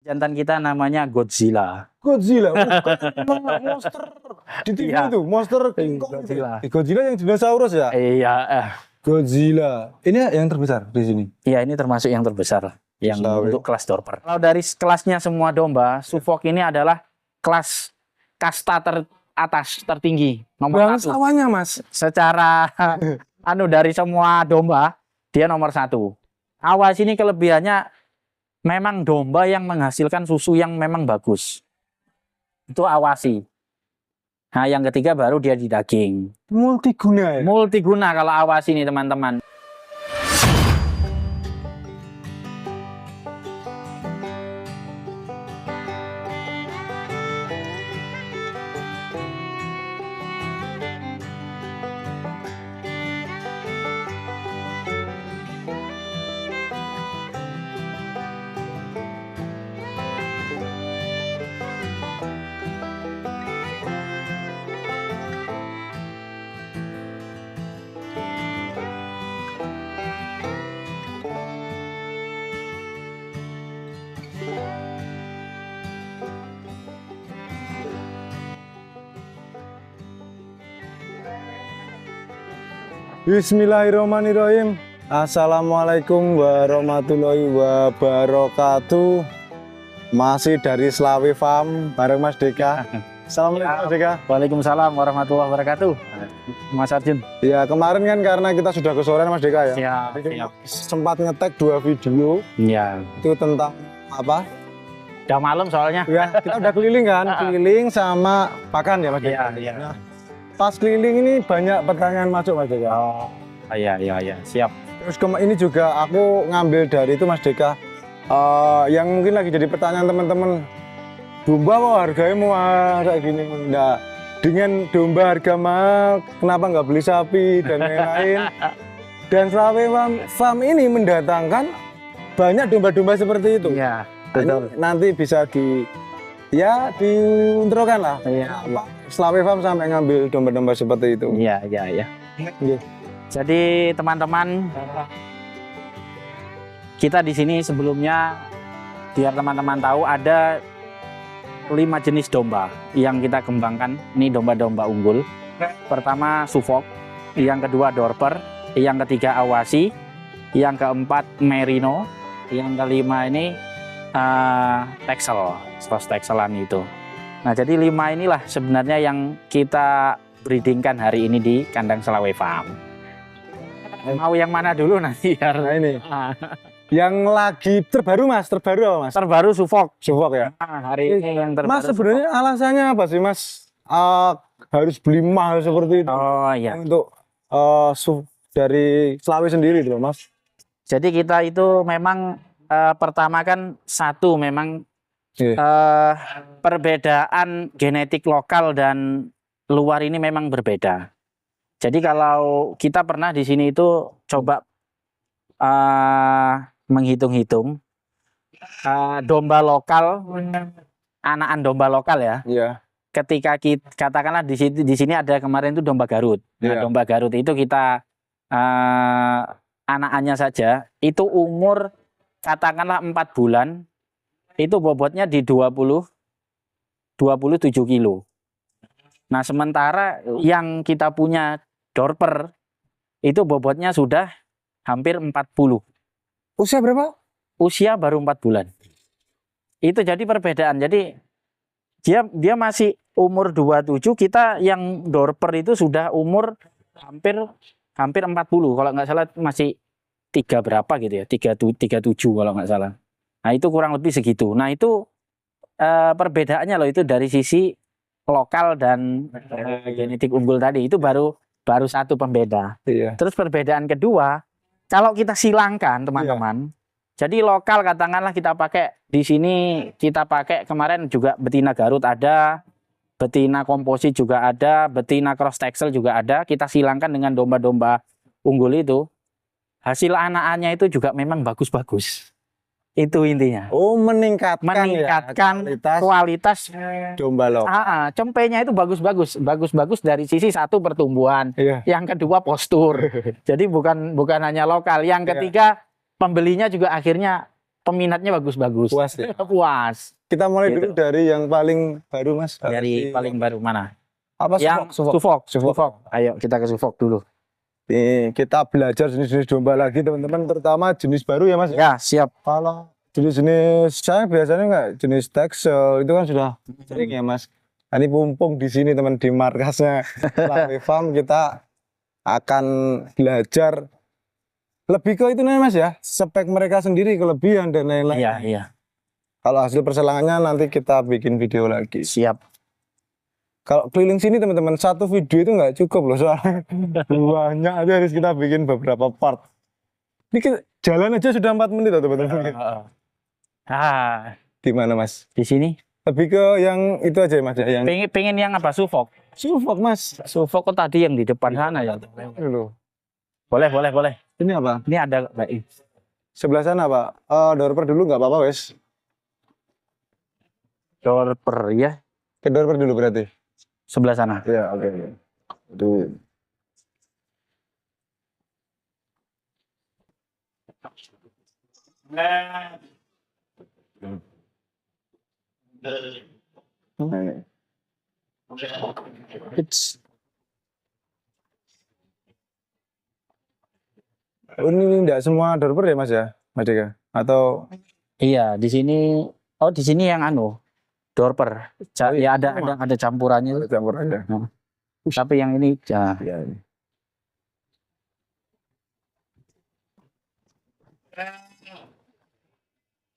Jantan kita namanya Godzilla. Godzilla, monster di TV Iya. itu, monster King Kong itu. Godzilla. Godzilla yang dinosaurus ya? Iya, Godzilla. Ini yang terbesar di sini. iya ini termasuk yang terbesar yang Sawi. untuk kelas dorper. Kalau dari kelasnya semua domba, Suffolk ini adalah kelas kasta teratas tertinggi nomor Bang 1. sawahnya, Mas. Secara dari semua domba dia nomor 1. Awas ini kelebihannya memang domba yang menghasilkan susu yang memang bagus. Itu awasi. Nah, yang ketiga baru dia di daging. Multiguna ya? Multiguna kalau awasi ini teman-teman. Bismillahirrahmanirrahim. Assalamualaikum warahmatullahi wabarakatuh. Masih dari Slawi Farm bareng Mas Deka. Assalamualaikum Mas Deka. Waalaikumsalam warahmatullahi wabarakatuh. Mas Arjun. Ya kemarin kan karena kita sudah kesorean Mas Deka ya. Siap, Jadi siap. sempat ngetek 2 video Iya. itu tentang apa? Udah malam soalnya. Ya kita udah keliling kan, keliling sama pakan ya Mas Deka. Iya. Nah, pas keliling ini banyak pertanyaan masuk Mas Deka. Oh, iya. Siap. Terus ini juga aku ngambil dari itu Mas Deka. Yang mungkin lagi jadi pertanyaan teman-teman. Domba kok harganya mahal kayak gini? Enggak. Dengan domba harga mahal, kenapa nggak beli sapi dan lain-lain? Dan Slawi Farm ini mendatangkan banyak domba-domba seperti itu. Iya, Ini nanti bisa diintrokan lah. Iya. Slawi Farm sampai ngambil domba-domba seperti itu. Iya. Iya. Jadi teman-teman, kita di sini sebelumnya biar teman-teman tahu ada 5 jenis domba yang kita kembangkan. Ini domba-domba unggul. Pertama Suffolk, yang kedua Dorper, yang ketiga Awasi, yang keempat Merino, yang kelima ini Texel, cross Texelan itu. Nah, jadi 5 inilah sebenarnya yang kita breedingkan hari ini di kandang Slawi Farm. Mau yang mana dulu nanti? Nah ini. Yang lagi terbaru Mas, terbaru apa Mas? Terbaru Suffolk. Suffolk ya. Hari ini yang terbaru. Mas sebenarnya alasannya apa sih Mas harus beli mahal seperti itu? Oh iya. Untuk dari Slawi sendiri loh Mas. Jadi kita itu memang pertama kan satu memang perbedaan genetik lokal dan luar ini memang berbeda. Jadi kalau kita pernah di sini itu coba menghitung-hitung domba lokal, anakan domba lokal ya. Iya. Ketika kita katakanlah di sini ada kemarin itu domba Garut. Nah, Iya. domba Garut itu kita anakannya saja itu umur katakanlah 4 bulan itu bobotnya di 27 kilo. Nah, sementara yang kita punya Dorper itu bobotnya sudah hampir 40. Usia berapa? Usia baru 4 bulan. Itu jadi perbedaan. Jadi dia masih umur 27, kita yang Dorper itu sudah umur hampir 40. Kalau nggak salah masih 3 berapa gitu ya. 37 kalau nggak salah. Nah, itu kurang lebih segitu. Nah, itu perbedaannya loh itu dari sisi lokal dan genetik unggul tadi itu baru satu pembeda. Iya. Terus perbedaan kedua, kalau kita silangkan teman-teman, jadi lokal katakanlah kita pakai di sini kita pakai kemarin juga betina Garut ada, betina komposit juga ada, betina cross Texel juga ada. Kita silangkan dengan domba-domba unggul itu, hasil anakannya itu juga memang bagus-bagus. Itu intinya. Oh, meningkatkan kualitas domba lokal. Cempenya itu bagus-bagus dari sisi satu pertumbuhan, yang kedua postur. Jadi bukan hanya lokal. Yang ketiga pembelinya juga akhirnya peminatnya bagus-bagus. Puas ya. Puas. Kita mulai Gitu. dulu dari yang paling baru Mas. Dari paling baru mana? apa Yang Suffolk. Ayo kita ke Suffolk dulu. Nih, kita belajar jenis-jenis domba lagi teman-teman, terutama jenis baru ya Mas. Ya, siap. Kalau jenis-jenis saya biasanya nggak jenis Texel itu kan sudah sering ya Mas. Nah, ini mumpung di sini teman di markasnya Lawe Farm kita akan belajar lebih ke itu nih Mas ya, spek mereka sendiri, kelebihan dan lain-lain. Iya, iya. Kalau hasil perselangannya nanti kita bikin video lagi. Siap. Kalau keliling sini teman-teman, satu video itu nggak cukup loh soalnya banyak aja harus kita bikin beberapa part. Ini jalan aja sudah 4 menit loh teman-teman. Ah, Gimana Mas? di sini Lebih ke yang itu aja Mas ya, yang pengen yang apa? Suffolk. Suffolk Mas. Suffolk kok tadi yang di depan sana ya. Ini loh. Boleh. Ini apa? Ini ada baik. Sebelah sana Pak. Dorper dulu nggak apa-apa wes. Dorper ya, Ke dorper dulu berarti. sebelah sana. Ya oke. Aduh. Nah, ini. It's Oh, ini enggak semua dorper ya Mas ya, Mas Dika? Atau iya, di sini di sini yang dorper. Oh, iya. Ya ada campurannya. ada campur aja? Tapi yang ini ya. Ya. Ini.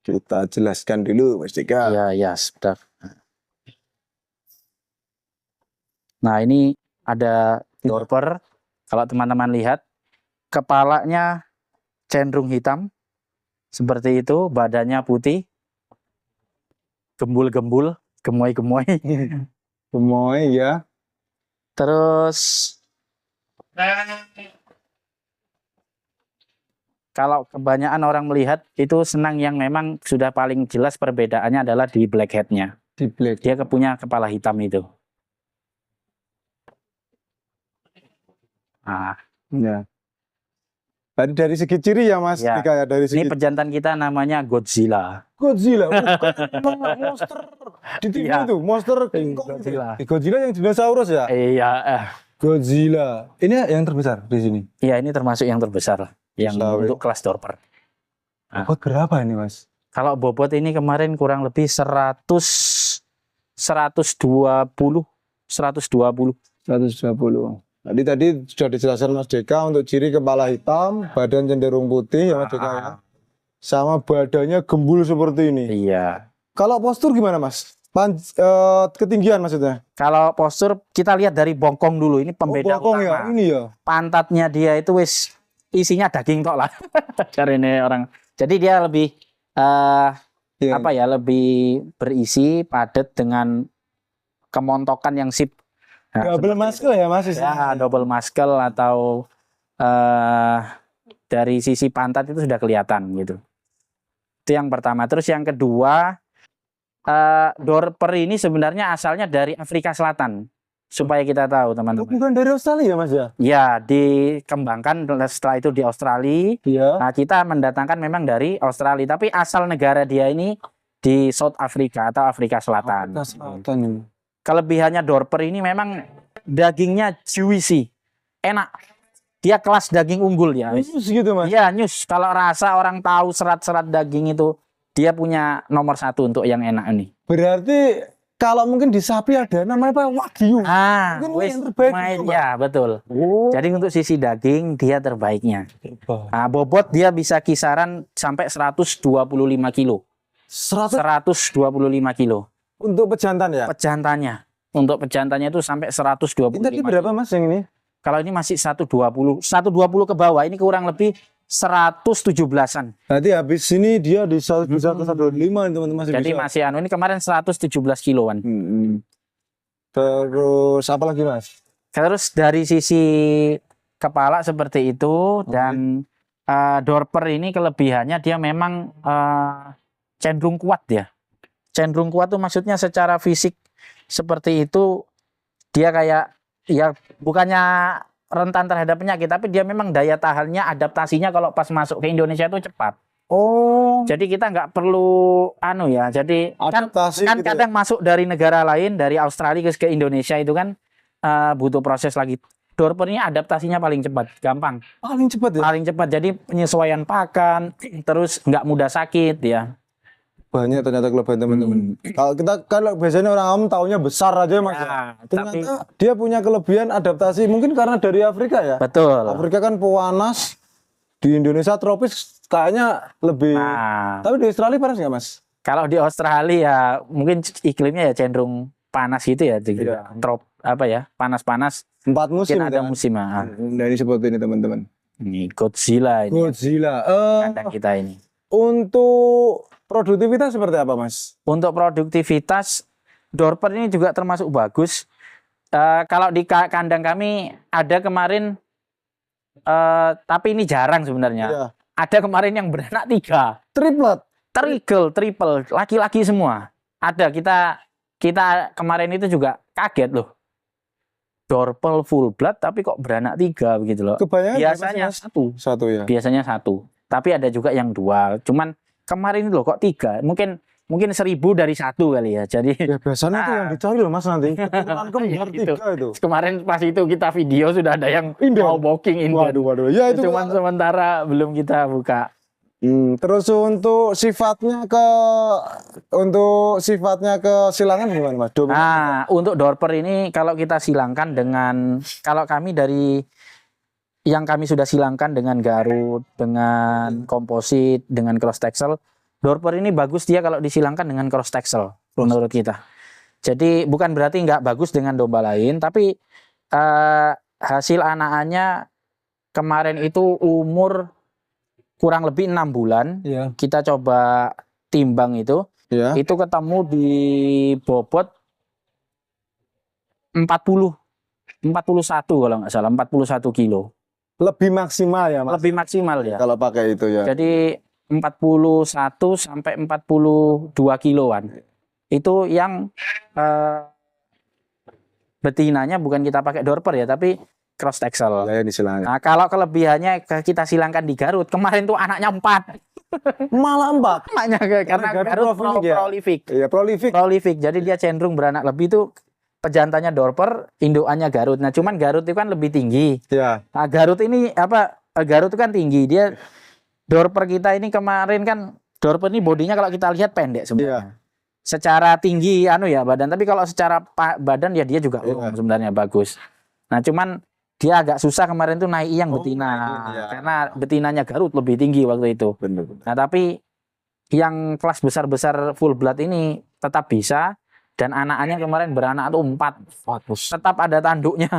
Kita jelaskan dulu Mas Dika. Ya, sebentar. Nah, ini ada dorper. Kalau teman-teman lihat, kepalanya cenderung hitam. Seperti itu, badannya putih. Gembul-gembul, gemoy-gemoy. Gemoy ya. Terus kalau kebanyakan orang melihat itu senang yang memang sudah paling jelas perbedaannya adalah di blackhead-nya. Di black. Dia punya kepala hitam itu. Nah, Ya. Dari segi ciri ya Mas Ya. Dika ya, dari ini segi pejantan kita namanya Godzilla. Godzilla, bukan monster di TV Iya. itu, monster King Kong. Godzilla. Godzilla yang dinosaurus ya? Iya, Godzilla. Ini yang terbesar di sini. iya ini termasuk yang terbesar yang Besar, untuk kelas dorper. Bobot berapa ini Mas? Kalau bobot ini kemarin kurang lebih 120. 120. Tadi sudah dijelaskan Mas Deka untuk ciri kepala hitam, badan cenderung putih ya Mas Deka ya. Sama badannya gembul seperti ini. Iya. Kalau postur gimana Mas? Ketinggian maksudnya? Kalau postur kita lihat dari bokong dulu. Ini pembeda bokong utama. ya, ini ya. Pantatnya dia itu wis isinya daging tok lah. Cari ini orang. Jadi dia lebih Iya. lebih berisi, padat dengan kemontokan yang sip. Nah, Double muscle ya Mas? ya double muscle atau dari sisi pantat itu sudah kelihatan gitu. Itu yang pertama. Terus yang kedua, dorper ini sebenarnya asalnya dari Afrika Selatan. Supaya kita tahu teman-teman. Bukan dari Australia ya Mas ya? Ya, dikembangkan setelah itu di Australia. Iya. Nah, kita mendatangkan memang dari Australia, tapi asal negara dia ini di South Africa atau Afrika Selatan. Afrika Selatan ini. Kelebihannya dorper ini memang dagingnya juicy, enak. Dia kelas daging unggul ya. Khusus gitu Mas? Iya, nyus. Kalau rasa orang tahu serat-serat daging itu, dia punya nomor 1 untuk yang enak ini. Berarti kalau mungkin di sapi ada namanya apa? Wagyu. Ah, Mungkin wis yang terbaik main itu, Pak. ya, betul. Oh. Jadi untuk sisi daging dia terbaiknya. Nah, bobot dia bisa kisaran sampai 125 kilo. 125 kilo. Untuk pejantan ya? Pejantannya. Untuk pejantannya itu sampai 125 Ini tadi kilo. berapa Mas yang ini? Kalau ini masih 120. 120 ke bawah. Ini kurang lebih 117-an. Berarti habis ini dia bisa ke 125 teman-teman masih Jadi bisa. masih ini kemarin 117 kiloan. Terus apa lagi Mas? Terus dari sisi kepala seperti itu dan dorper ini kelebihannya dia memang cenderung kuat ya. Cenderung kuat tuh maksudnya secara fisik seperti itu dia kayak ya bukannya rentan terhadap penyakit tapi dia memang daya tahannya adaptasinya kalau pas masuk ke Indonesia itu cepat. Oh, Jadi kita nggak perlu anu ya. Jadi adaptasi kan gitu ya? kadang masuk dari negara lain, dari Australia ke Indonesia itu kan butuh proses lagi. Dorper ini adaptasinya paling cepat, gampang, Paling cepat ya? paling cepat. Jadi penyesuaian pakan, terus nggak mudah sakit ya. Banyak ternyata kelebihan teman-teman. Kalau biasanya orang awam taunya besar aja Mas. Ya. Ya, Ternyata dia punya kelebihan adaptasi mungkin karena dari Afrika ya. betul. Afrika kan panas, di Indonesia tropis kayaknya lebih. Nah, Tapi di Australia panas nggak Mas? kalau di Australia ya mungkin iklimnya ya cenderung panas gitu ya, Iya. apa ya, panas-panas. 4 musim. Mungkin ada kan? musim. Nah ini seperti ini teman-teman. Ini Godzilla ini Godzilla. kandang kita ini. Untuk produktivitas seperti apa Mas? Untuk produktivitas, Dorper ini juga termasuk bagus. Kalau di kandang kami ada kemarin, tapi ini jarang sebenarnya. Iya. Ada kemarin yang beranak 3, Triplet. triple, laki-laki semua. Ada kita kemarin itu juga kaget loh. Dorper full blood tapi kok beranak 3 begitu loh. Kebanyakan Biasanya berapa sih, Mas? 1, Satu ya. biasanya 1. Tapi ada juga yang 2. Cuman kemarin loh kok 3. Mungkin 1000 dari 1 kali ya. Jadi Ya biasanya itu yang dicari loh Mas nanti. Keturunan kembar Gitu. 3 itu. kemarin pas itu kita video sudah ada yang Inden. mau booking inden. Waduh. Ya itu. Cuman sementara belum kita buka. Terus untuk sifatnya ke silangan gimana Mas? Nah, untuk Dorper ini kalau kita silangkan dengan, kalau kami dari yang kami sudah silangkan dengan Garut, dengan komposit, dengan cross texel, Dorper ini bagus dia kalau disilangkan dengan cross texel menurut kita. Jadi bukan berarti nggak bagus dengan domba lain, tapi hasil anakannya kemarin itu umur kurang lebih 6 bulan. Iya. Kita coba timbang itu ketemu di bobot 41 kalau nggak salah, 41 kilo. Lebih maksimal ya Mas? Lebih maksimal ya. Kalau pakai itu ya. Jadi 41 sampai 42 kiloan. Itu yang betinanya bukan kita pakai Dorper ya, tapi cross texel. Ya disilangkan. Nah, kalau kelebihannya kita silangkan di Garut, kemarin tuh anaknya 4. Malah 4. Anaknya karena Garut prolific. Iya, prolific. Prolific. Jadi dia cenderung beranak lebih tuh, pejantannya Dorper, indukannya Garut. Nah, cuman Garut itu kan lebih tinggi. Ya. Nah, Garut ini Garut itu kan tinggi. Dia Dorper kita ini kemarin kan Dorper ini bodinya kalau kita lihat pendek sebenarnya. Secara tinggi ya badan, tapi kalau secara badan ya dia juga sebenarnya bagus. Nah, cuman dia agak susah kemarin tuh naik yang betina, karena betinanya Garut lebih tinggi waktu itu. Benar. Nah, tapi yang kelas besar-besar full blood ini tetap bisa, dan anakannya kemarin beranak tuh 4. Tetap ada tanduknya.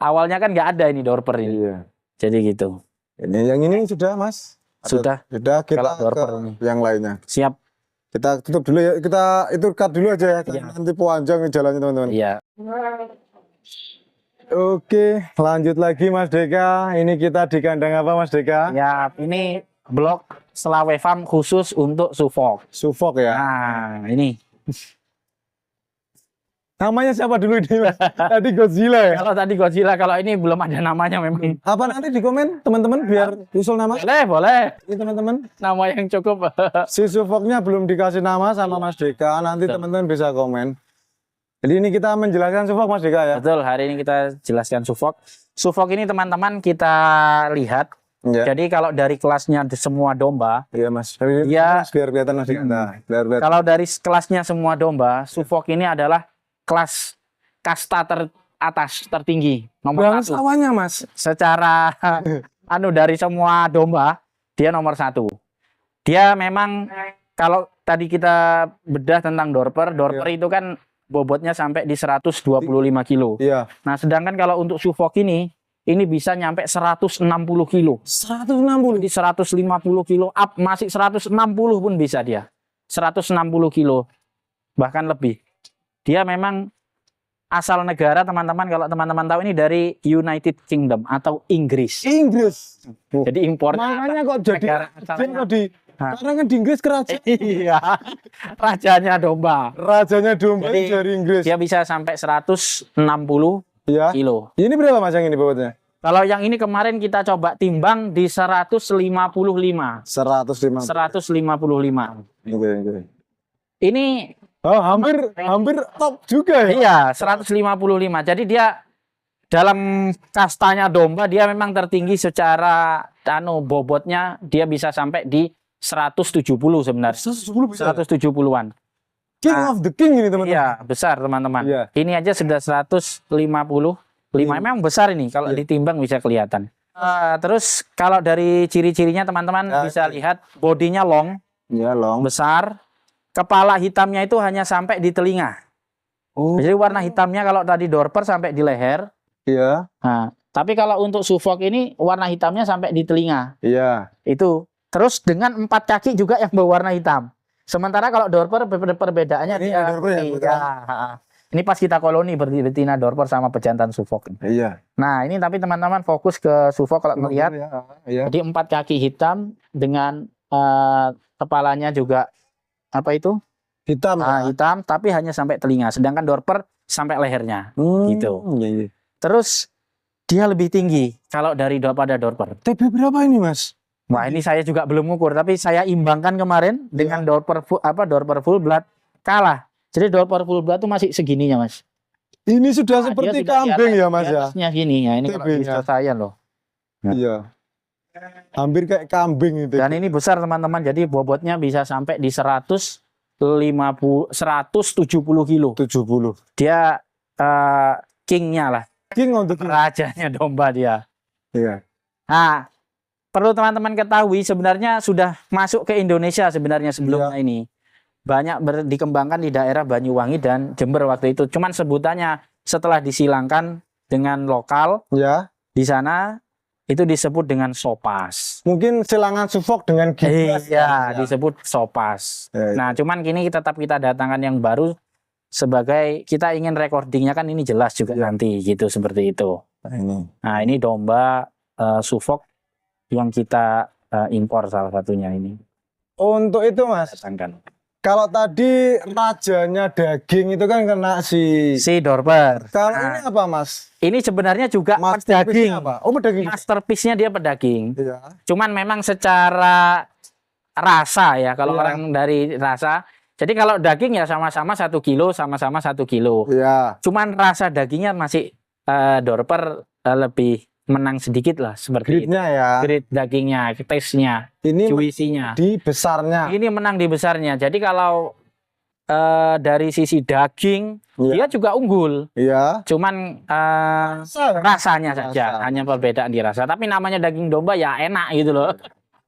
Awalnya kan nggak ada ini Dorper ini. Iya. Jadi gitu. Yang ini sudah Mas? Sudah. Sudah, kita Kalau Dorper ke ini. yang lainnya. Siap. Kita tutup dulu ya. Kita itu cut dulu aja ya. Iya. Nanti panjang jalannya teman-teman. Iya. Oke, lanjut lagi Mas Deka. Ini kita di kandang apa Mas Deka? Ya, ini blok Selawe Farm khusus untuk Suffolk. Suffolk ya. Nah, ini. Namanya siapa dulu ini Mas? Tadi Godzilla ya. Kalau tadi Godzilla, kalau ini belum ada namanya memang. Apa nanti di komen teman-teman biar usul nama? Boleh. Ini teman-teman. Nama yang cukup. Si Suffolknya belum dikasih nama sama Mas Deka. Nanti teman-teman bisa komen. Jadi ini kita menjelaskan Suffolk Mas Deka ya. Betul, hari ini kita jelaskan Suffolk. Suffolk ini teman-teman kita lihat. Ya. Jadi kalau dari kelasnya semua domba, Iya Mas. Dia- Biar kelihatan Mas Deka. Nah, biar kelihatan. kalau dari kelasnya semua domba, Suffolk ini adalah kelas kasta teratas, tertinggi, nomor 1. Bangsawannya Mas. Secara dari semua domba, dia nomor 1. Dia memang kalau tadi kita bedah tentang Dorper itu kan bobotnya sampai di 125 kilo. Iya. Nah, sedangkan kalau untuk Suffolk ini bisa nyampe 160 kilo. 160. Di 150 kilo up, masih 160 pun bisa dia. 160 kilo, bahkan lebih. Dia memang asal negara teman-teman, kalau teman-teman tahu ini dari United Kingdom atau Inggris. Inggris. Jadi impor. Makanya kok jadi negara asalnya. karena kan di Inggris kerajaan. Iya, rajanya domba. Rajanya domba Jadi, dari Inggris. Dia bisa sampai 160 Iya. kilo. Ini berapa Mas yang ini bobotnya? Kalau yang ini kemarin kita coba timbang di 155. 105. 155. Oke. Ini Oh, hampir top juga ya. iya 155. Jadi dia dalam kastanya domba dia memang tertinggi secara bobotnya, dia bisa sampai di 170 sebenarnya. 170 bisa. 170-an. King of the king ini teman-teman. Iya, besar teman-teman. Iya. Ini aja sudah 155. Memang besar ini kalau ditimbang bisa kelihatan. Terus kalau dari ciri-cirinya teman-teman bisa lihat bodinya long. Ya, long. Besar. Kepala hitamnya itu hanya sampai di telinga. Oh. Jadi warna hitamnya kalau tadi Dorper sampai di leher. Iya. Nah, tapi kalau untuk Suffolk ini warna hitamnya sampai di telinga. Iya. Itu. Terus dengan 4 kaki juga yang berwarna hitam. Sementara kalau Dorper perbedaannya ini dia Dorper ya, ini pas kita koloni betina Dorper sama pejantan Suffolk. Iya. Nah, ini tapi teman-teman fokus ke Suffolk kalau melihat. Iya. Jadi 4 kaki hitam dengan kepalanya juga apa itu? Hitam. Hitam tapi hanya sampai telinga. Sedangkan Dorper sampai lehernya. Gitu. Iya. Terus dia lebih tinggi kalau daripada Dorper. TB berapa ini, Mas? Wah, ini saya juga belum ngukur, tapi saya imbangkan kemarin dengan Dorper full blood kalah. Jadi Dorper full blood itu masih segininya, Mas. Ini sudah seperti kambing ya, Mas ya. Atasnya gini ya, ini kalau bisa saya loh. Iya. Hampir kayak kambing itu. Dan ini besar teman-teman, jadi bobotnya bisa sampai di 170 kilo. 70. Dia kingnya lah. King untuk rajanya domba dia. Iya. Nah, perlu teman-teman ketahui sebenarnya sudah masuk ke Indonesia sebenarnya sebelumnya ini. Banyak dikembangkan di daerah Banyuwangi dan Jember waktu itu. Cuman sebutannya setelah disilangkan dengan lokal di sana itu disebut dengan sopas. Mungkin silangan Suffolk dengan Gibras. Iya, disebut sopas. Nah, cuman kini tetap kita datangkan yang baru sebagai kita ingin recordingnya kan ini jelas juga nanti gitu seperti itu. Nah, ini domba Suffolk yang kita impor salah satunya ini. Untuk itu, Mas. Kalau tadi rajanya daging itu kan kena si Dorper. Kalau ini apa, Mas? Ini sebenarnya juga pedaging. Apa? Oh, pedaging. Masterpiece-nya dia pedaging. Iya. Cuman memang secara rasa ya, kalau orang dari rasa. Jadi kalau daging ya sama-sama 1 kilo, sama-sama 1 kilo. Iya. Cuman rasa dagingnya masih Dorper lebih menang sedikit lah seperti Grade-nya ya. Grade dagingnya, taste-nya, juicy-nya. Di besarnya. Ini menang di besarnya. Jadi kalau dari sisi daging dia juga unggul. Iya. Cuman rasanya saja hanya perbedaan di rasa. Tapi namanya daging domba ya enak gitu loh.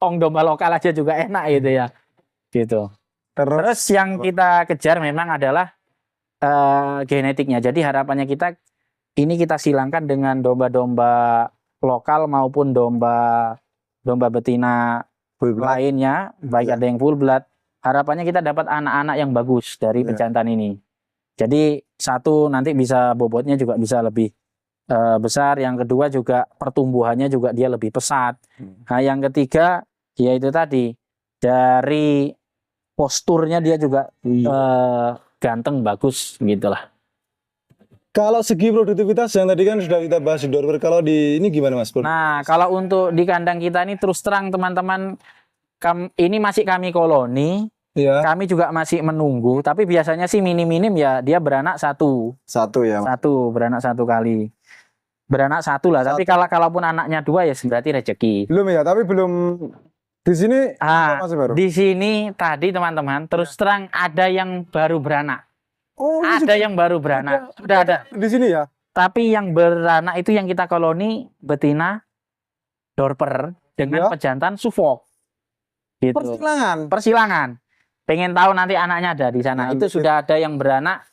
Ong domba lokal aja juga enak gitu ya. Gitu. Terus yang kita kejar memang adalah genetiknya. Jadi harapannya kita silangkan dengan domba-domba lokal maupun domba betina lainnya, baik ada yang full blood. Harapannya kita dapat anak-anak yang bagus dari pejantan ini. Jadi satu nanti bisa bobotnya juga bisa lebih besar. Yang kedua juga pertumbuhannya juga dia lebih pesat. Nah, yang ketiga yaitu tadi dari posturnya dia juga ganteng bagus gitulah. Kalau segi produktivitas yang tadi kan sudah kita bahas di Dorper, kalau di ini gimana, Mas? Nah, kalau untuk di kandang kita ini terus terang teman-teman, ini masih kami koloni, kami juga masih menunggu, tapi biasanya sih minim-minim ya dia beranak satu ya. Beranak 1 kali. Beranak 1 lah, tapi kalaupun anaknya 2 ya berarti rezeki. Belum ya, tapi belum di sini masih baru. Di sini tadi teman-teman terus terang ada yang baru beranak. Oh, ada yang baru beranak. Sudah ada. Di sini ya. Tapi yang beranak itu yang kita koloni betina Dorper dengan pejantan Suffolk. Gitu. Persilangan. Pengen tahu nanti anaknya ada di sana. Itu sudah ada yang beranak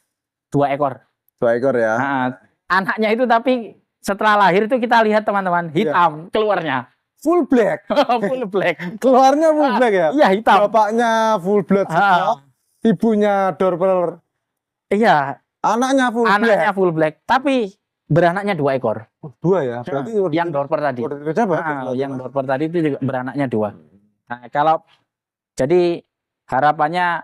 2 ekor. 2 ekor ya. Nah, anaknya itu tapi setelah lahir itu kita lihat teman-teman hitam keluarnya. Full black. Full black. Keluarnya full black ya? Iya, hitam. Bapaknya full blood. Ibunya Dorper. Iya. Anaknya full black. Tapi beranaknya 2 ekor. 2 ya? Berarti yang Dorper tadi. Yang Dorper tadi itu juga beranaknya 2. Nah, jadi harapannya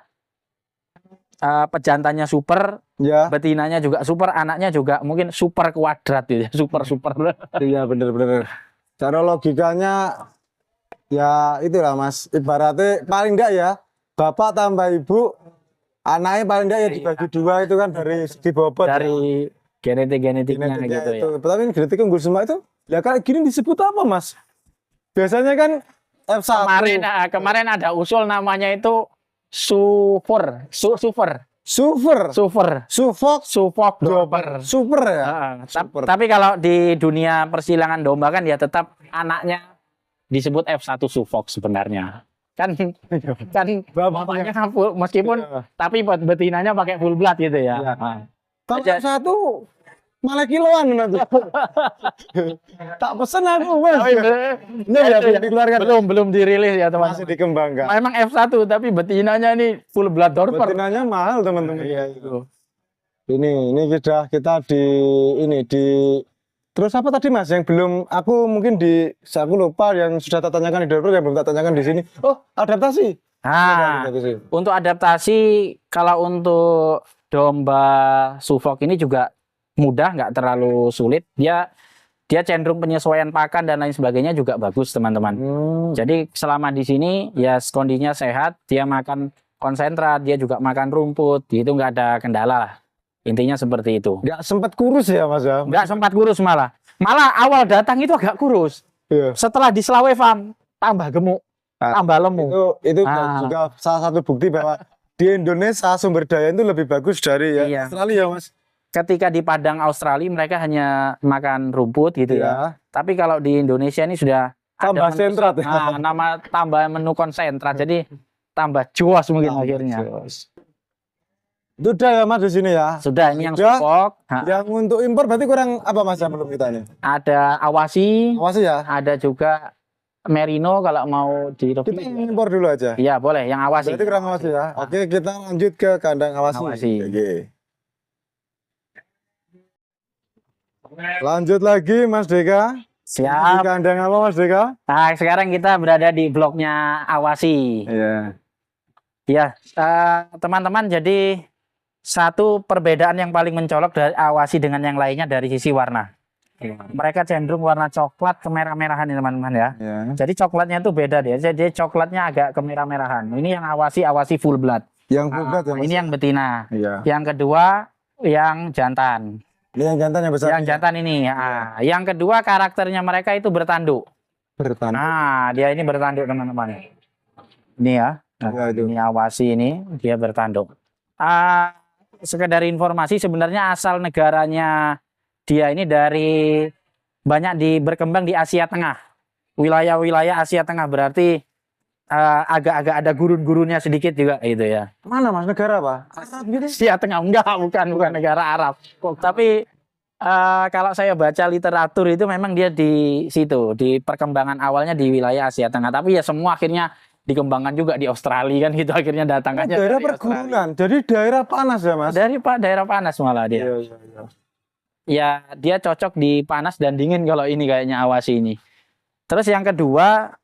pejantannya super, Ya, betinanya juga super, anaknya juga mungkin super kuadrat gitu ya, super. iya bener-bener. Cara logikanya ya itulah Mas. Ibaratnya paling enggak ya, bapak tambah ibu, anaknya paling enggak ya dibagi dua itu kan dari segi bobot ya. Dari genetiknya Genetiknya gitu itu. ya. Tapi genetik unggul semua itu, ya kayak gini disebut apa Mas? Biasanya kan F1. Kemarin ada usul namanya itu super, Super, Sufok, Sufok Dober. super ya. Super. Tapi kalau di dunia persilangan domba kan ya tetap anaknya disebut F1 Sufok sebenarnya. Kan bapaknya full, meskipun Iya. tapi buat betinanya pakai full blood gitu ya. Iya. Nah. Kalau Aja- F1 malah kiloan nanti. Tak pesen aku Mas. Tapi Ini ya belum dikeluarkan. belum dirilis ya teman. Masih dikembangkan. Memang F1 tapi betinanya ini full blood Dorper. Betinanya mahal teman-teman. Iya itu. Ini kita di terus apa tadi Mas yang belum aku mungkin aku lupa yang sudah tak tanyakan di Dorper yang belum tak tanyakan di sini. Oh, adaptasi. Nah, untuk adaptasi kalau untuk domba Suffolk ini juga mudah, nggak terlalu sulit. Dia cenderung penyesuaian pakan dan lain sebagainya juga bagus teman-teman. Jadi selama di sini ya kondisinya sehat, dia makan konsentrat, dia juga makan rumput, itu nggak ada kendala lah. Intinya seperti itu. Nggak sempat kurus ya Mas ya? Nggak sempat kurus malah. Malah awal datang itu agak kurus. Iya. Setelah di Slawe Farm tambah gemuk, tambah lemu. Itu juga salah satu bukti bahwa di Indonesia sumber daya itu lebih bagus dari Iya. Australia Mas. Ketika di padang Australia mereka hanya makan rumput gitu ya. Tapi kalau di Indonesia ini sudah Tambah ada sentrat ya. nama tambah menu konsentrat. Jadi tambah juas mungkin akhirnya. Itu udah ya Mas di sini ya. Sudah ini yang Sudah. Suffolk. Yang untuk impor berarti kurang apa Mas yang belum kita ini? Ada Awasi, Awas ya. ada juga Merino kalau mau di Kita yang impor dulu aja. Iya, boleh yang Awasi. Berarti kurang Awasi ya. Oke, kita lanjut ke kandang Awasi. Awasi. Oke. Lanjut lagi Mas Deka. Di Siap. kandang apa Mas Deka? Nah, sekarang kita berada di bloknya Awasi. Iya. Ya, teman-teman, jadi satu perbedaan yang paling mencolok dari Awasi dengan yang lainnya dari sisi warna. Mereka cenderung warna coklat kemerah-merahan ya teman-teman ya. Iya. Jadi coklatnya itu beda dia. Jadi coklatnya agak kemerah-merahan. Ini yang Awasi full blood. Yang bulat ya Mas. Ini yang betina. Iya. Yang kedua yang jantan. Ini yang jantan yang besar. Yang jantan ini. Ah, yang kedua karakternya mereka itu bertanduk. Bertanduk. Nah, dia ini bertanduk teman-teman. Ini ya. Nah, Ya, itu. ini Awasi ini dia bertanduk. Sekedar informasi sebenarnya asal negaranya dia ini dari banyak berkembang di Asia Tengah. Wilayah-wilayah Asia Tengah berarti agak-agak ada gurun-gurunnya sedikit juga gitu ya. Mana Mas negara apa? Arab gitu. Asia Tengah bukan negara Arab. Tapi kalau saya baca literatur itu memang dia di situ, di perkembangan awalnya di wilayah Asia Tengah. Tapi ya semua akhirnya dikembangkan juga di Australia kan gitu akhirnya datangannya Daerah dari perkebunan. Jadi daerah panas ya Mas. Australia. Dari daerah panas malah dia. Iya. Ya dia cocok di panas dan dingin kalau ini kayaknya Awasi ini. Terus yang kedua,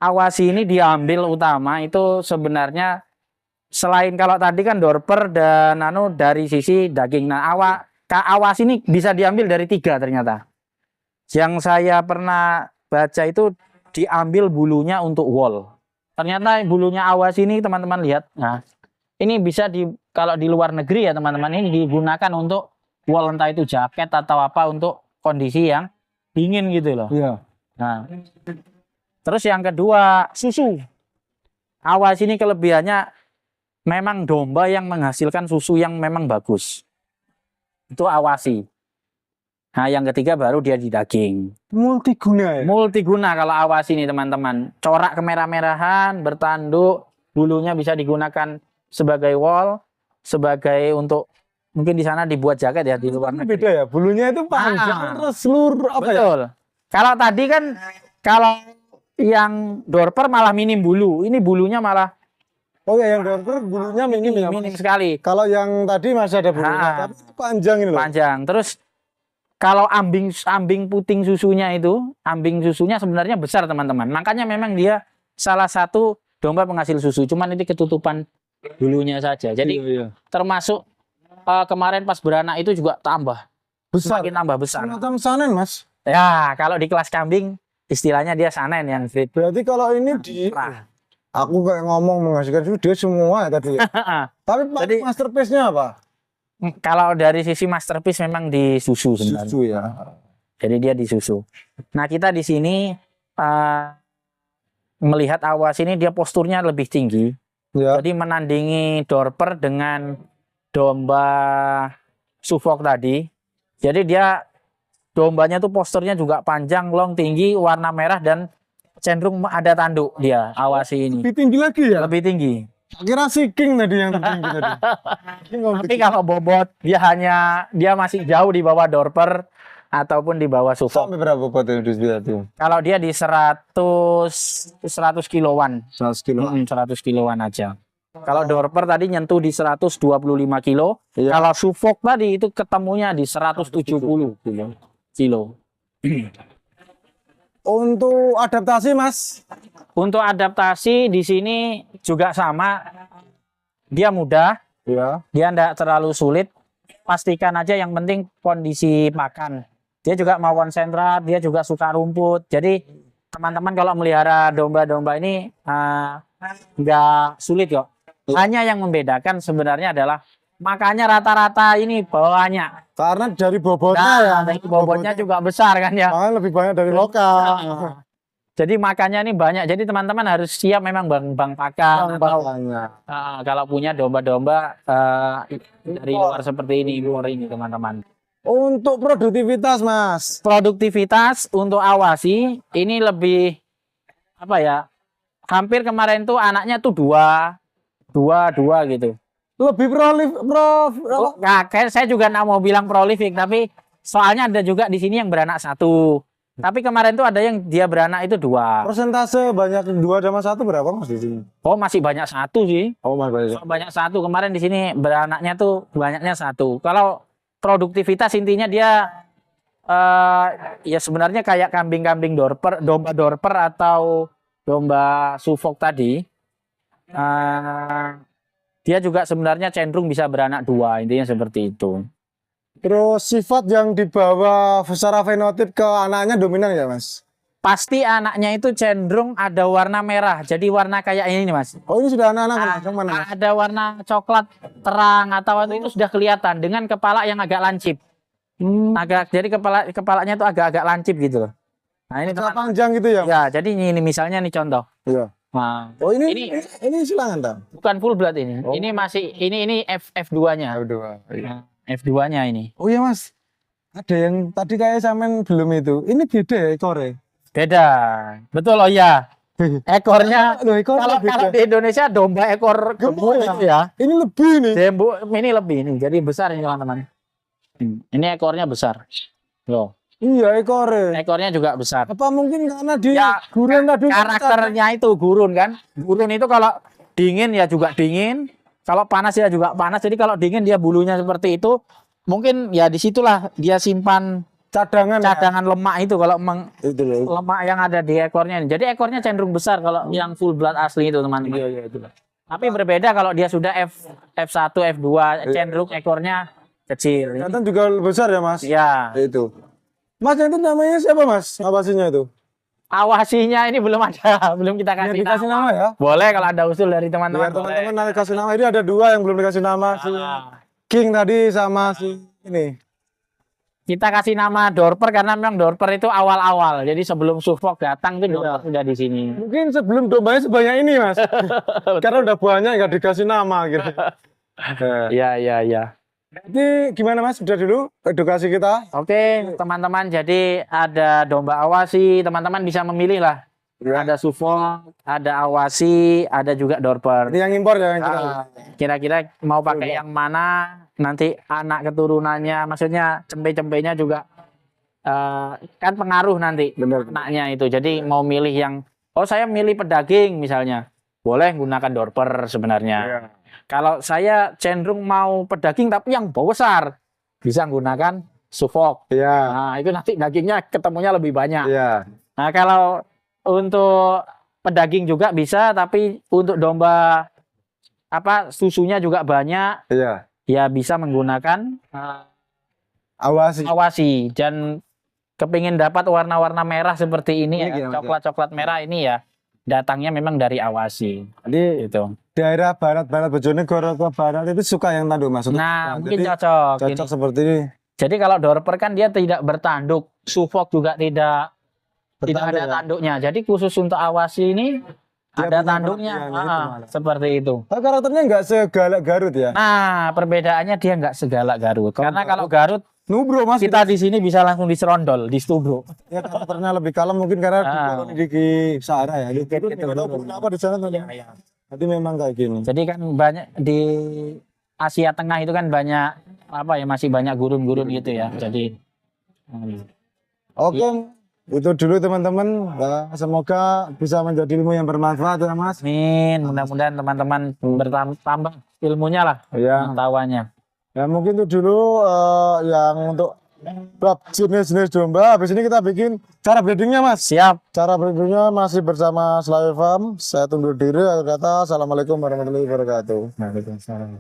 Awasi ini diambil utama itu sebenarnya selain kalau tadi kan Dorper dan dari sisi daging. Nah, Awasi ini bisa diambil dari 3 ternyata. Yang saya pernah baca itu diambil bulunya untuk wool. Ternyata bulunya Awasi ini teman-teman lihat. Nah, ini bisa kalau di luar negeri ya teman-teman ini digunakan untuk wool, entah itu jaket atau apa untuk kondisi yang dingin gitu loh. Iya. Nah, terus yang kedua susu. Awasi ini kelebihannya memang domba yang menghasilkan susu yang memang bagus. Itu Awasi. Nah, yang ketiga baru dia di daging. Multiguna ya. Multiguna kalau Awasi ini teman-teman. Corak kemerah-merahan, bertanduk, bulunya bisa digunakan sebagai wool, sebagai untuk mungkin di sana dibuat jaket ya di luar negeri. Beda ya. Bulunya itu panjang terus seluruh apa ya? Betul. Kalau tadi kan kalau yang Dorper malah minim bulu, ini bulunya malah Oh ya yang Dorper bulunya minim ya. minim sekali. Kalau yang tadi masih ada bulunya, tapi panjang ini loh. Panjang. Terus kalau ambing puting susunya itu, ambing susunya sebenarnya besar teman-teman. Makanya memang dia salah satu domba penghasil susu. Cuman ini ketutupan bulunya saja. Jadi termasuk kemarin pas beranak itu juga Besar. semakin tambah besar. Semacam sanen, Mas. Ya, kalau di kelas kambing istilahnya dia sanen yang grade. Berarti kalau ini aku kayak ngomong menghasilkan susu dia semua ya tadi. Ya? Tapi Jadi, masterpiece-nya apa? Kalau dari sisi masterpiece memang di susu sebenarnya. Susu ya. Jadi dia di susu. Nah, kita di sini melihat awas ini dia posturnya lebih tinggi. Ya. Jadi menandingi Dorper dengan domba Suffolk tadi. Jadi dia dombanya tuh posturnya juga panjang, long, tinggi, warna merah dan cenderung ada tanduk dia awasi ini. Lebih tinggi lagi ya? Lebih tinggi. Kira si King tadi yang tertinggi tadi. Tapi kalau bobot dia masih jauh di bawah Dorper ataupun di bawah Suffolk. Sampai berapa bobotnya itu? Kalau dia di 100 kiloan. 100 kilo. 100 kiloan aja. Kalau Dorper tadi nyentuh di 125 kilo. Iya. Kalau Suffolk tadi itu ketemunya di 170 kilo. Untuk adaptasi, Mas? Untuk adaptasi di sini juga sama. Dia mudah, Ya. dia tidak terlalu sulit. Pastikan aja yang penting kondisi makan. Dia juga mau konsentrat, dia juga suka rumput. Jadi teman-teman kalau melihara domba-domba ini nggak sulit kok. Hanya yang membedakan sebenarnya adalah makannya rata-rata ini banyak. Karena dari bobotnya ya. Bobotnya juga besar kan ya. Makanya lebih banyak dari lokal. Jadi makannya ini banyak. Jadi teman-teman harus siap memang bang pakan. Kalau punya domba-domba dari luar seperti ini, impor ini teman-teman. Untuk produktivitas, Mas. Produktivitas untuk awasi ini lebih apa ya? Hampir kemarin tuh anaknya tuh dua gitu. Lebih Nah, saya juga nggak mau bilang prolifik, tapi soalnya ada juga di sini yang beranak 1. Tapi kemarin tuh ada yang dia beranak itu 2. persentase banyak 2 sama 1 berapa, Mas, di sini? Oh, masih banyak 1 sih. Oh, masih banyak. Banyak 1 kemarin di sini beranaknya tuh banyaknya 1. Kalau produktivitas intinya dia ya sebenarnya kayak kambing-kambing domba Dorper atau domba Suffolk tadi. Dia juga sebenarnya cenderung bisa beranak 2, intinya seperti itu. Terus sifat yang dibawa secara fenotip ke anaknya dominan ya, Mas? Pasti anaknya itu cenderung ada warna merah, jadi warna kayak ini nih, Mas. Oh, ini sudah anak-anak yang mana, Mas? Ada warna coklat terang atau itu sudah kelihatan dengan kepala yang agak lancip. Jadi kepalanya itu agak-agak lancip gitu loh. Nah, ini panjang gitu ya? Ya, jadi ini misalnya nih contoh. Iya. Nah, oh, ini silangan tak? Bukan full blood ini. Oh. Ini masih ini F2-nya. F2. Iya. Nah, F2-nya ini. Oh iya, Mas. Ada yang tadi kayak sampean belum itu. Ini beda ya ekornya? Beda. Betul, oh iya. Ekornya kalau di Indonesia domba ekor gemuk itu ya. Ini lebih nih. Ini lebih nih. Jadi besar ini teman-teman. Ini ekornya besar. Loh. Iya, ekornya. Ekornya juga besar. Apa mungkin karena dia gurun tadi? Karakternya itu gurun kan. Gurun itu kalau dingin ya juga dingin. Kalau panas ya juga panas. Jadi kalau dingin dia bulunya seperti itu. Mungkin ya disitulah dia simpan cadangan lemak itu. Kalau lemak yang ada di ekornya. Jadi ekornya cenderung besar kalau yang full blood asli itu teman-teman. Iya, itu. Tapi berbeda kalau dia sudah F1, F2 cenderung ekornya kecil. Kelihatan juga besar ya, Mas? Iya. Itu. Mas, itu namanya siapa, Mas? Awasinya itu? Awasinya ini belum ada, belum kita kasih nama ya? Boleh kalau ada usul dari teman-teman. Teman-teman nanti kasih nama. Ini ada 2 yang belum dikasih nama. Si King tadi sama si ini. Kita kasih nama Dorper karena memang Dorper itu awal-awal. Jadi sebelum Suffolk datang itu Dorper sudah di sini. Mungkin sebelum dombanya sebanyak ini, Mas. Karena udah banyak nggak dikasih nama gitu. Iya. Jadi gimana, Mas? Sudah dulu edukasi kita? Oke, teman-teman. Jadi ada domba awasi, teman-teman bisa memilih lah. Ya. Ada Suffolk, ada awasi, ada juga Dorper. Ini yang impor ya? Kira-kira mau pakai yang mana? Nanti anak keturunannya, maksudnya cempe-cempenya juga kan pengaruh nanti anaknya itu. Jadi mau milih yang, saya milih pedaging misalnya, boleh gunakan Dorper sebenarnya. Ya. Kalau saya cenderung mau pedaging tapi yang besar, bisa menggunakan Suffolk. Ya. Nah, itu nanti dagingnya ketemunya lebih banyak. Ya. Nah, kalau untuk pedaging juga bisa, tapi untuk domba susunya juga banyak. Iya. Ya bisa menggunakan awasi dan kepingin dapat warna-warna merah seperti ini ya, coklat-coklat merah ini ya, datangnya memang dari awasi. Jadi gitu. Daerah barat Bojonegoro ke barat itu suka yang tanduk maksudnya. Nah, mungkin cocok ini. Seperti ini. Jadi kalau dorper kan dia tidak bertanduk, Suffolk juga tidak ada tanduknya. Jadi khusus untuk awasi ini dia ada tanduknya, seperti itu. Karakternya nggak segalak Garut ya? Nah, perbedaannya dia nggak segalak Garut. Karena kalau Garut, nubro mas, kita di sini bisa langsung diserondol, di stubro. Ya karakternya lebih kalem mungkin karena di Sahara ya. Kenapa di sana? Jadi memang kayak gini. Jadi kan banyak di Asia Tengah itu kan banyak masih banyak gurun-gurun gitu ya. Jadi oke. Itu dulu teman-teman, semoga bisa menjadi ilmu yang bermanfaat ya mas. Amin, mudah-mudahan teman-teman bertambah ilmunya lah, pengetahuannya. Ya mungkin itu dulu yang untuk bab jenis-jenis domba. Habis ini kita bikin cara breedingnya mas. Siap. Cara breedingnya masih bersama Slawi Farm. Saya tunggu diri, kata assalamualaikum warahmatullahi wabarakatuh. Waalaikumsalam.